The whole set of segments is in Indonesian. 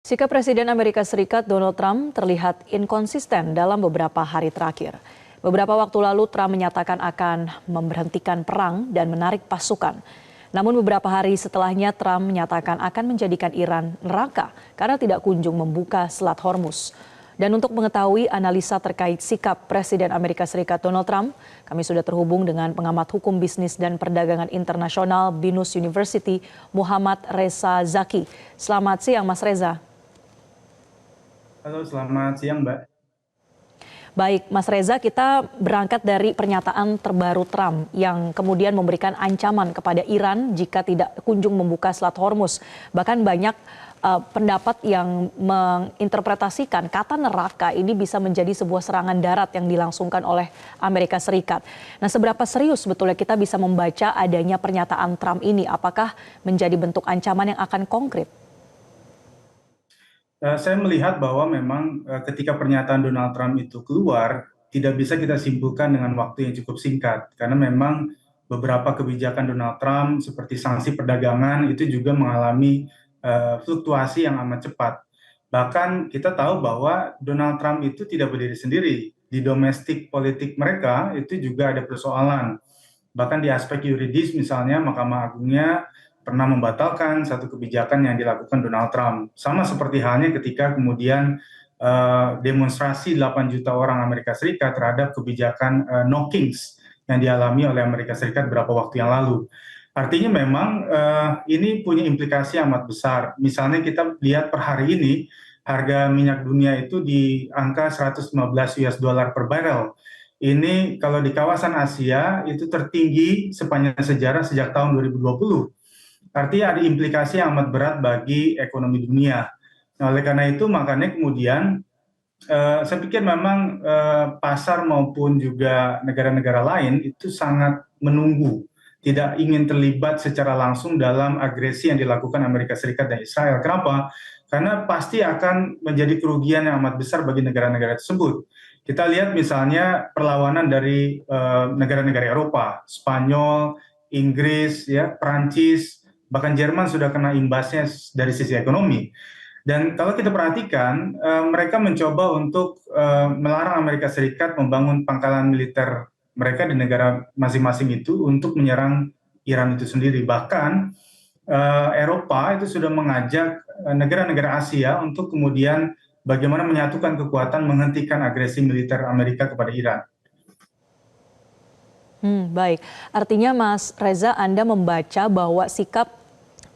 Sikap Presiden Amerika Serikat Donald Trump terlihat inkonsisten dalam beberapa hari terakhir. Beberapa waktu lalu Trump menyatakan akan memberhentikan perang dan menarik pasukan. Namun beberapa hari setelahnya Trump menyatakan akan menjadikan Iran neraka karena tidak kunjung membuka Selat Hormuz. Dan untuk mengetahui analisa terkait sikap Presiden Amerika Serikat Donald Trump, kami sudah terhubung dengan pengamat hukum bisnis dan perdagangan internasional BINUS University, Muhammad Reza Zaki. Selamat siang Mas Reza. Halo, selamat siang, Mbak. Baik, Mas Reza, kita berangkat dari pernyataan terbaru Trump yang kemudian memberikan ancaman kepada Iran jika tidak kunjung membuka Selat Hormuz. Bahkan banyak pendapat yang menginterpretasikan kata neraka ini bisa menjadi sebuah serangan darat yang dilangsungkan oleh Amerika Serikat. Nah, seberapa serius sebetulnya kita bisa membaca adanya pernyataan Trump ini? Apakah menjadi bentuk ancaman yang akan konkret? Saya melihat bahwa memang ketika pernyataan Donald Trump itu keluar, tidak bisa kita simpulkan dengan waktu yang cukup singkat. Karena memang beberapa kebijakan Donald Trump seperti sanksi perdagangan itu juga mengalami fluktuasi yang amat cepat. Bahkan kita tahu bahwa Donald Trump itu tidak berdiri sendiri. Di domestik politik mereka itu juga ada persoalan. Bahkan di aspek yuridis misalnya Mahkamah Agungnya pernah membatalkan satu kebijakan yang dilakukan Donald Trump. Sama seperti halnya ketika kemudian demonstrasi 8 juta orang Amerika Serikat terhadap kebijakan no kings yang dialami oleh Amerika Serikat beberapa waktu yang lalu. Artinya memang ini punya implikasi amat besar. Misalnya kita lihat per hari ini harga minyak dunia itu di angka 115 US dollar per barrel. Ini kalau di kawasan Asia itu tertinggi sepanjang sejarah sejak tahun 2020. Artinya ada implikasi yang amat berat bagi ekonomi dunia. Nah, oleh karena itu makanya kemudian saya pikir memang pasar maupun juga negara-negara lain itu sangat menunggu, tidak ingin terlibat secara langsung dalam agresi yang dilakukan Amerika Serikat dan Israel. Kenapa? Karena pasti akan menjadi kerugian yang amat besar bagi negara-negara tersebut. Kita lihat misalnya perlawanan dari negara-negara Eropa, Spanyol, Inggris, ya, Prancis, bahkan Jerman sudah kena imbasnya dari sisi ekonomi. Dan kalau kita perhatikan, mereka mencoba untuk melarang Amerika Serikat membangun pangkalan militer mereka di negara masing-masing itu untuk menyerang Iran itu sendiri. Bahkan Eropa itu sudah mengajak negara-negara Asia untuk kemudian bagaimana menyatukan kekuatan menghentikan agresi militer Amerika kepada Iran. Baik, artinya Mas Reza, Anda membaca bahwa sikap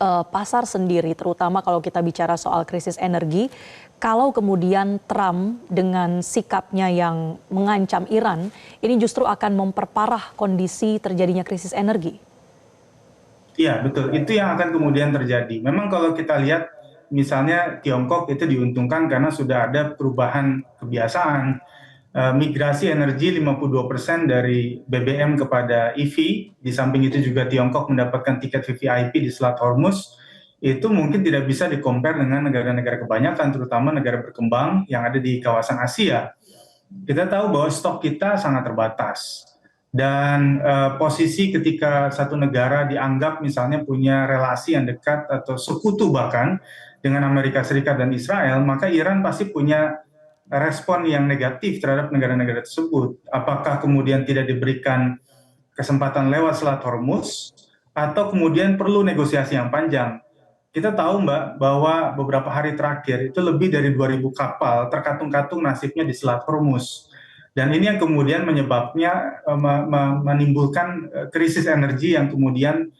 pasar sendiri, terutama kalau kita bicara soal krisis energi, kalau kemudian Trump dengan sikapnya yang mengancam Iran, ini justru akan memperparah kondisi terjadinya krisis energi. Iya, betul. Itu yang akan kemudian terjadi. Memang kalau kita lihat, misalnya Tiongkok itu diuntungkan karena sudah ada perubahan kebiasaan. Migrasi energi 52% dari BBM kepada EV, di samping itu juga Tiongkok mendapatkan tiket VVIP di Selat Hormuz, itu mungkin tidak bisa di-compare dengan negara-negara kebanyakan, terutama negara berkembang yang ada di kawasan Asia. Kita tahu bahwa stok kita sangat terbatas. Dan posisi ketika satu negara dianggap misalnya punya relasi yang dekat atau sekutu bahkan dengan Amerika Serikat dan Israel, maka Iran pasti punya respon yang negatif terhadap negara-negara tersebut. Apakah kemudian tidak diberikan kesempatan lewat Selat Hormuz, atau kemudian perlu negosiasi yang panjang. Kita tahu, Mbak, bahwa beberapa hari terakhir itu lebih dari 2.000 kapal terkatung-katung nasibnya di Selat Hormuz. Dan ini yang kemudian menyebabnya menimbulkan krisis energi yang kemudian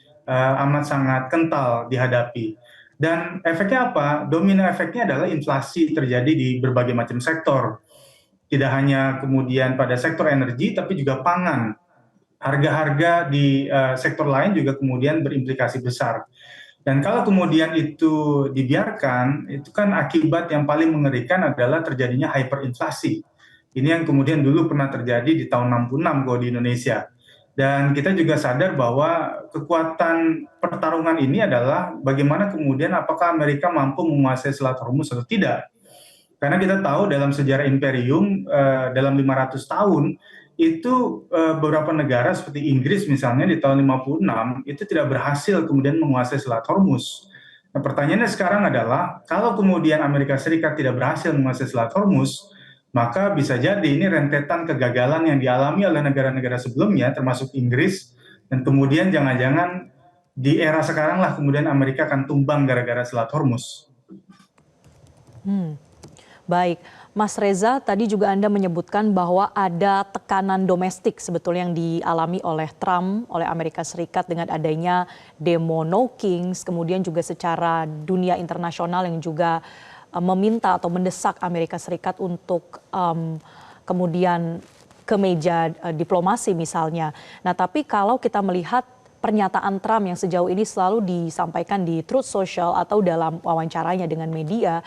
amat sangat kental dihadapi. Dan efeknya apa? Domino efeknya adalah inflasi terjadi di berbagai macam sektor. Tidak hanya kemudian pada sektor energi, tapi juga pangan. Harga-harga di sektor lain juga kemudian berimplikasi besar. Dan kalau kemudian itu dibiarkan, itu kan akibat yang paling mengerikan adalah terjadinya hyperinflasi. Ini yang kemudian dulu pernah terjadi di tahun 66 kalau di Indonesia. Dan kita juga sadar bahwa kekuatan pertarungan ini adalah bagaimana kemudian apakah Amerika mampu menguasai Selat Hormuz atau tidak. Karena kita tahu dalam sejarah imperium dalam 500 tahun itu beberapa negara seperti Inggris misalnya di tahun 56 itu tidak berhasil kemudian menguasai Selat Hormuz. Nah, pertanyaannya sekarang adalah, kalau kemudian Amerika Serikat tidak berhasil menguasai Selat Hormuz, maka bisa jadi ini rentetan kegagalan yang dialami oleh negara-negara sebelumnya, termasuk Inggris, dan kemudian jangan-jangan di era sekarang lah kemudian Amerika akan tumbang gara-gara Selat Hormuz. Baik, Mas Reza, tadi juga Anda menyebutkan bahwa ada tekanan domestik sebetulnya yang dialami oleh Trump, oleh Amerika Serikat dengan adanya demo No Kings, kemudian juga secara dunia internasional yang juga meminta atau mendesak Amerika Serikat untuk kemudian ke meja diplomasi misalnya. Nah, tapi kalau kita melihat pernyataan Trump yang sejauh ini selalu disampaikan di Truth Social atau dalam wawancaranya dengan media,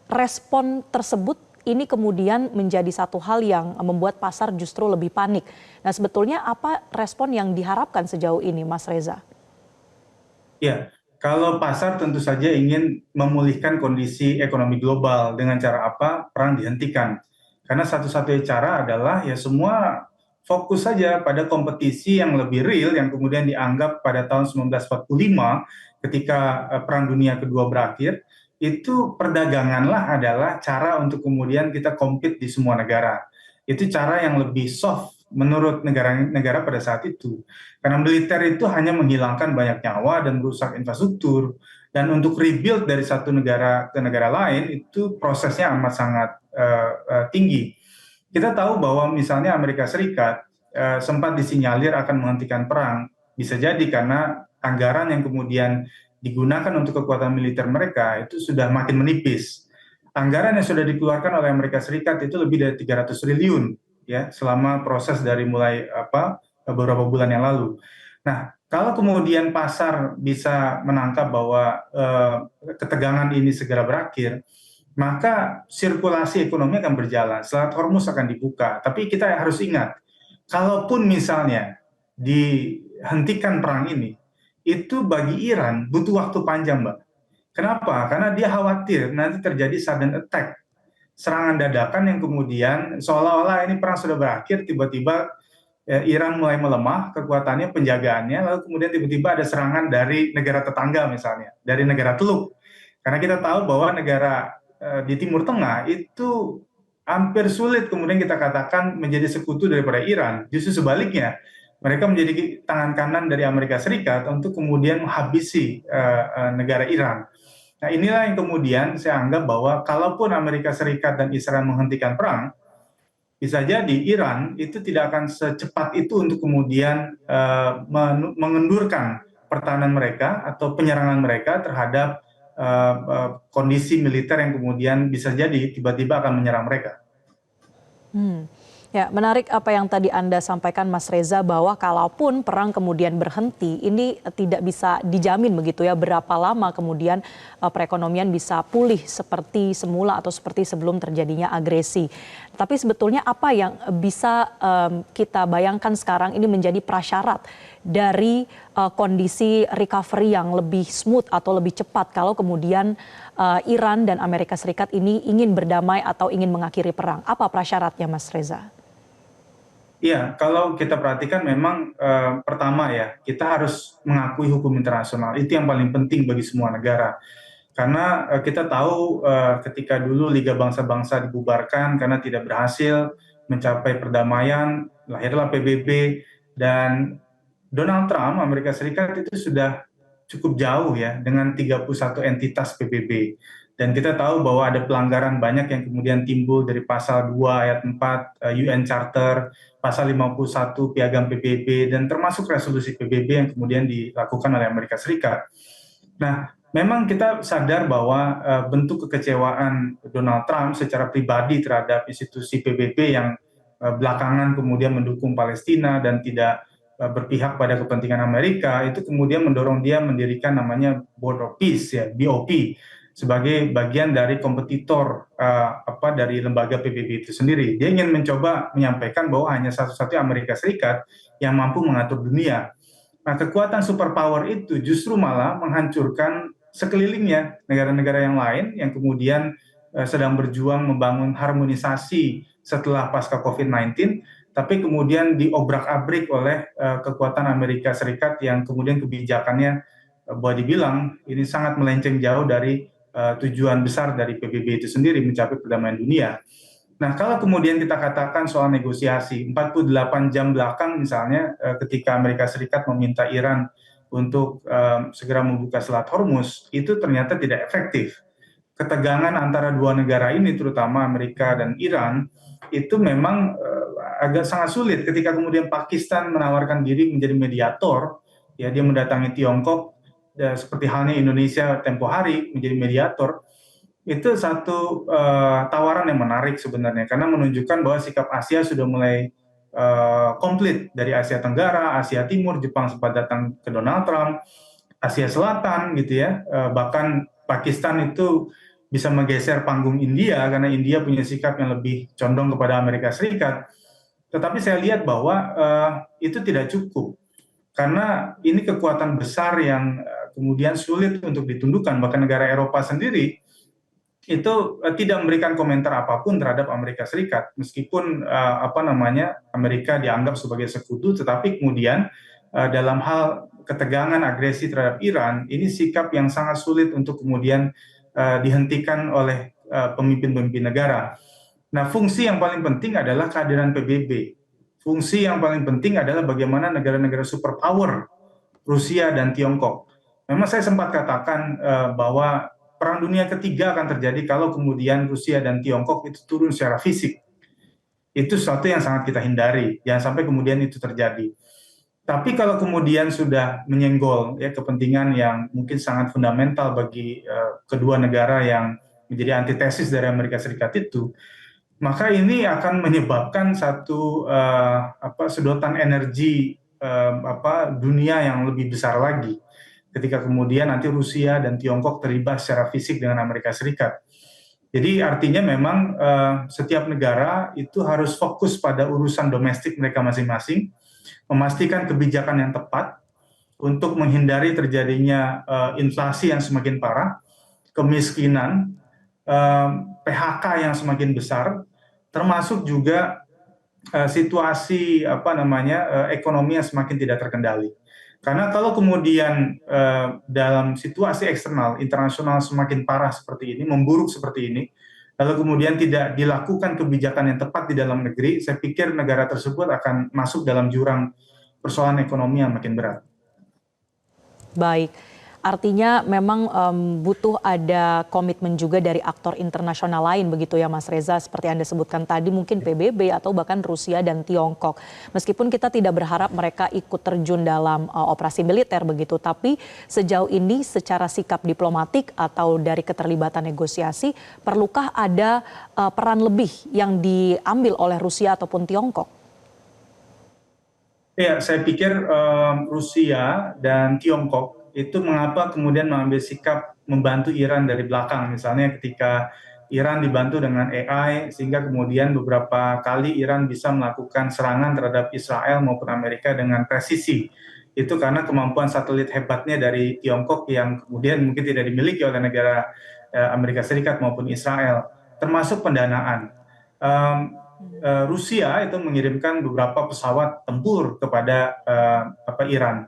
respon tersebut ini kemudian menjadi satu hal yang membuat pasar justru lebih panik. Nah, sebetulnya apa respon yang diharapkan sejauh ini, Mas Reza? Ya, kalau pasar tentu saja ingin memulihkan kondisi ekonomi global dengan cara apa? Perang dihentikan. Karena satu-satunya cara adalah ya semua fokus saja pada kompetisi yang lebih real yang kemudian dianggap pada tahun 1945 ketika Perang Dunia Kedua berakhir, itu perdaganganlah adalah cara untuk kemudian kita compete di semua negara. Itu cara yang lebih soft menurut negara-negara pada saat itu. Karena militer itu hanya menghilangkan banyak nyawa dan merusak infrastruktur. Dan untuk rebuild dari satu negara ke negara lain itu prosesnya amat sangat tinggi. Kita tahu bahwa misalnya Amerika Serikat sempat disinyalir akan menghentikan perang. Bisa jadi karena anggaran yang kemudian digunakan untuk kekuatan militer mereka itu sudah makin menipis. Anggaran yang sudah dikeluarkan oleh Amerika Serikat itu lebih dari 300 triliun ya selama proses dari mulai beberapa bulan yang lalu. Nah, kalau kemudian pasar bisa menangkap bahwa ketegangan ini segera berakhir, maka sirkulasi ekonomi akan berjalan. Selat Hormuz akan dibuka. Tapi kita harus ingat, kalaupun misalnya dihentikan perang ini, itu bagi Iran butuh waktu panjang, Mbak. Kenapa? Karena dia khawatir nanti terjadi sudden attack, serangan dadakan yang kemudian seolah-olah ini perang sudah berakhir, tiba-tiba Iran mulai melemah kekuatannya, penjagaannya, lalu kemudian tiba-tiba ada serangan dari negara tetangga misalnya, dari negara Teluk. Karena kita tahu bahwa negara di Timur Tengah itu hampir sulit kemudian kita katakan menjadi sekutu daripada Iran. Justru sebaliknya, mereka menjadi tangan kanan dari Amerika Serikat untuk kemudian menghabisi negara Iran. Nah, inilah yang kemudian saya anggap bahwa kalaupun Amerika Serikat dan Israel menghentikan perang, bisa jadi Iran itu tidak akan secepat itu untuk kemudian mengendurkan pertahanan mereka atau penyerangan mereka terhadap kondisi militer yang kemudian bisa jadi tiba-tiba akan menyerang mereka. Ya, menarik apa yang tadi Anda sampaikan, Mas Reza, bahwa kalaupun perang kemudian berhenti, ini tidak bisa dijamin begitu ya berapa lama kemudian perekonomian bisa pulih seperti semula atau seperti sebelum terjadinya agresi. Tapi sebetulnya apa yang bisa kita bayangkan sekarang ini menjadi prasyarat dari kondisi recovery yang lebih smooth atau lebih cepat kalau kemudian Iran dan Amerika Serikat ini ingin berdamai atau ingin mengakhiri perang. Apa prasyaratnya, Mas Reza? Iya, kalau kita perhatikan memang pertama ya, kita harus mengakui hukum internasional. Itu yang paling penting bagi semua negara. Karena kita tahu ketika dulu Liga Bangsa-Bangsa dibubarkan karena tidak berhasil mencapai perdamaian, lahirlah PBB, dan Donald Trump, Amerika Serikat itu sudah cukup jauh ya dengan 31 entitas PBB. Dan kita tahu bahwa ada pelanggaran banyak yang kemudian timbul dari pasal 2 ayat 4 UN Charter, pasal 51 Piagam PBB, dan termasuk resolusi PBB yang kemudian dilakukan oleh Amerika Serikat. Nah, memang kita sadar bahwa bentuk kekecewaan Donald Trump secara pribadi terhadap institusi PBB yang belakangan kemudian mendukung Palestina dan tidak berpihak pada kepentingan Amerika, itu kemudian mendorong dia mendirikan namanya Board of Peace ya, BOP, sebagai bagian dari kompetitor dari lembaga PBB itu sendiri. Dia ingin mencoba menyampaikan bahwa hanya satu-satunya Amerika Serikat yang mampu mengatur dunia. Nah, kekuatan superpower itu justru malah menghancurkan sekelilingnya negara-negara yang lain yang kemudian sedang berjuang membangun harmonisasi setelah pasca COVID-19, tapi kemudian diobrak-abrik oleh kekuatan Amerika Serikat yang kemudian kebijakannya boleh dibilang ini sangat melenceng jauh dari tujuan besar dari PBB itu sendiri, mencapai perdamaian dunia. Nah, kalau kemudian kita katakan soal negosiasi, 48 jam belakang misalnya ketika Amerika Serikat meminta Iran untuk segera membuka Selat Hormuz, itu ternyata tidak efektif. Ketegangan antara dua negara ini, terutama Amerika dan Iran, itu memang agak sangat sulit ketika kemudian Pakistan menawarkan diri menjadi mediator, ya dia mendatangi Tiongkok, seperti halnya Indonesia tempo hari menjadi mediator. Itu satu tawaran yang menarik sebenarnya, karena menunjukkan bahwa sikap Asia sudah mulai komplit, dari Asia Tenggara, Asia Timur, Jepang sempat datang ke Donald Trump, Asia Selatan gitu ya, bahkan Pakistan itu bisa menggeser panggung India karena India punya sikap yang lebih condong kepada Amerika Serikat. Tetapi saya lihat bahwa itu tidak cukup, karena ini kekuatan besar yang kemudian sulit untuk ditundukkan. Bahkan negara Eropa sendiri itu tidak memberikan komentar apapun terhadap Amerika Serikat, meskipun Amerika dianggap sebagai sekutu, tetapi kemudian dalam hal ketegangan agresi terhadap Iran, ini sikap yang sangat sulit untuk kemudian dihentikan oleh pemimpin-pemimpin negara. Nah, fungsi yang paling penting adalah kehadiran PBB. Fungsi yang paling penting adalah bagaimana negara-negara superpower, Rusia dan Tiongkok. Memang saya sempat katakan bahwa Perang Dunia Ketiga akan terjadi kalau kemudian Rusia dan Tiongkok itu turun secara fisik. Itu sesuatu yang sangat kita hindari, jangan sampai kemudian itu terjadi. Tapi kalau kemudian sudah menyenggol ya kepentingan yang mungkin sangat fundamental bagi kedua negara yang menjadi antitesis dari Amerika Serikat itu, maka ini akan menyebabkan satu sedotan energi dunia yang lebih besar lagi, ketika kemudian nanti Rusia dan Tiongkok terlibat secara fisik dengan Amerika Serikat. Jadi artinya memang setiap negara itu harus fokus pada urusan domestik mereka masing-masing, memastikan kebijakan yang tepat untuk menghindari terjadinya inflasi yang semakin parah, kemiskinan, PHK yang semakin besar, termasuk juga situasi ekonomi yang semakin tidak terkendali. Karena kalau kemudian dalam situasi eksternal internasional semakin parah seperti ini, memburuk seperti ini, lalu kemudian tidak dilakukan kebijakan yang tepat di dalam negeri, saya pikir negara tersebut akan masuk dalam jurang persoalan ekonomi yang makin berat. Baik, artinya memang butuh ada komitmen juga dari aktor internasional lain begitu ya Mas Reza, seperti Anda sebutkan tadi, mungkin PBB atau bahkan Rusia dan Tiongkok. Meskipun kita tidak berharap mereka ikut terjun dalam operasi militer begitu, tapi sejauh ini secara sikap diplomatik atau dari keterlibatan negosiasi, perlukah ada peran lebih yang diambil oleh Rusia ataupun Tiongkok? Ya, saya pikir Rusia dan Tiongkok itu mengapa kemudian mengambil sikap membantu Iran dari belakang. Misalnya ketika Iran dibantu dengan AI, sehingga kemudian beberapa kali Iran bisa melakukan serangan terhadap Israel maupun Amerika dengan presisi. Itu karena kemampuan satelit hebatnya dari Tiongkok yang kemudian mungkin tidak dimiliki oleh negara Amerika Serikat maupun Israel, termasuk pendanaan. Rusia itu mengirimkan beberapa pesawat tempur kepada Iran.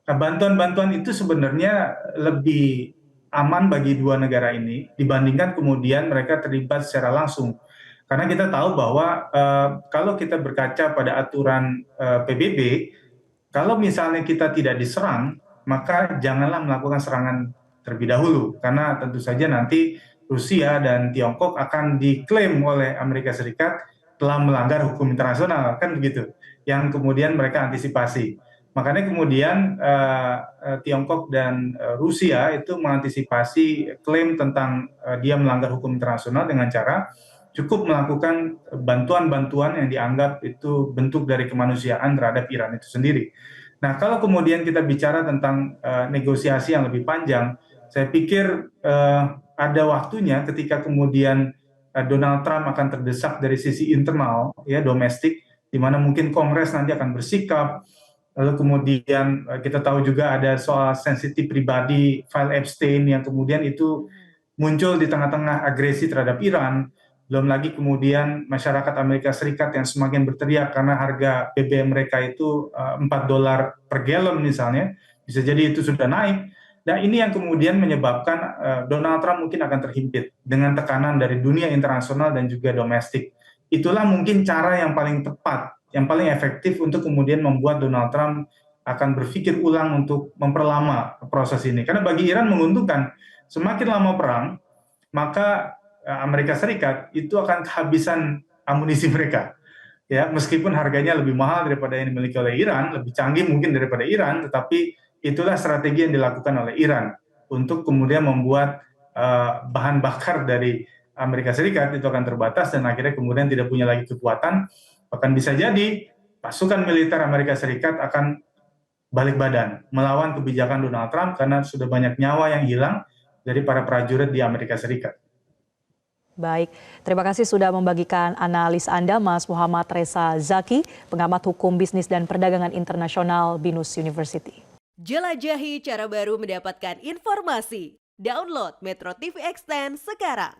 Nah, bantuan-bantuan itu sebenarnya lebih aman bagi dua negara ini dibandingkan kemudian mereka terlibat secara langsung. Karena kita tahu bahwa kalau kita berkaca pada aturan PBB, kalau misalnya kita tidak diserang, maka janganlah melakukan serangan terlebih dahulu. Karena tentu saja nanti Rusia dan Tiongkok akan diklaim oleh Amerika Serikat telah melanggar hukum internasional, kan begitu, yang kemudian mereka antisipasi. Makanya kemudian Tiongkok dan Rusia itu mengantisipasi klaim tentang dia melanggar hukum internasional dengan cara cukup melakukan bantuan-bantuan yang dianggap itu bentuk dari kemanusiaan terhadap Iran itu sendiri. Nah, kalau kemudian kita bicara tentang negosiasi yang lebih panjang, saya pikir ada waktunya ketika kemudian Donald Trump akan terdesak dari sisi internal, ya domestik, di mana mungkin Kongres nanti akan bersikap. Lalu kemudian kita tahu juga ada soal sensitif pribadi, file Epstein yang kemudian itu muncul di tengah-tengah agresi terhadap Iran. Belum lagi kemudian masyarakat Amerika Serikat yang semakin berteriak karena harga BBM mereka itu $4 per galon misalnya, bisa jadi itu sudah naik. Nah, ini yang kemudian menyebabkan Donald Trump mungkin akan terhimpit dengan tekanan dari dunia internasional dan juga domestik. Itulah mungkin cara yang paling tepat, yang paling efektif untuk kemudian membuat Donald Trump akan berpikir ulang untuk memperlama proses ini. Karena bagi Iran menguntungkan, semakin lama perang, maka Amerika Serikat itu akan kehabisan amunisi mereka. Ya, meskipun harganya lebih mahal daripada yang dimiliki oleh Iran, lebih canggih mungkin daripada Iran, tetapi itulah strategi yang dilakukan oleh Iran untuk kemudian membuat bahan bakar dari Amerika Serikat itu akan terbatas dan akhirnya kemudian tidak punya lagi kekuatan. Bahkan bisa jadi pasukan militer Amerika Serikat akan balik badan melawan kebijakan Donald Trump karena sudah banyak nyawa yang hilang dari para prajurit di Amerika Serikat. Baik, terima kasih sudah membagikan analis Anda, Mas Muhammad Reza Zaki, pengamat hukum bisnis dan perdagangan internasional BINUS University. Jelajahi cara baru mendapatkan informasi. Download Metro TV Extend sekarang.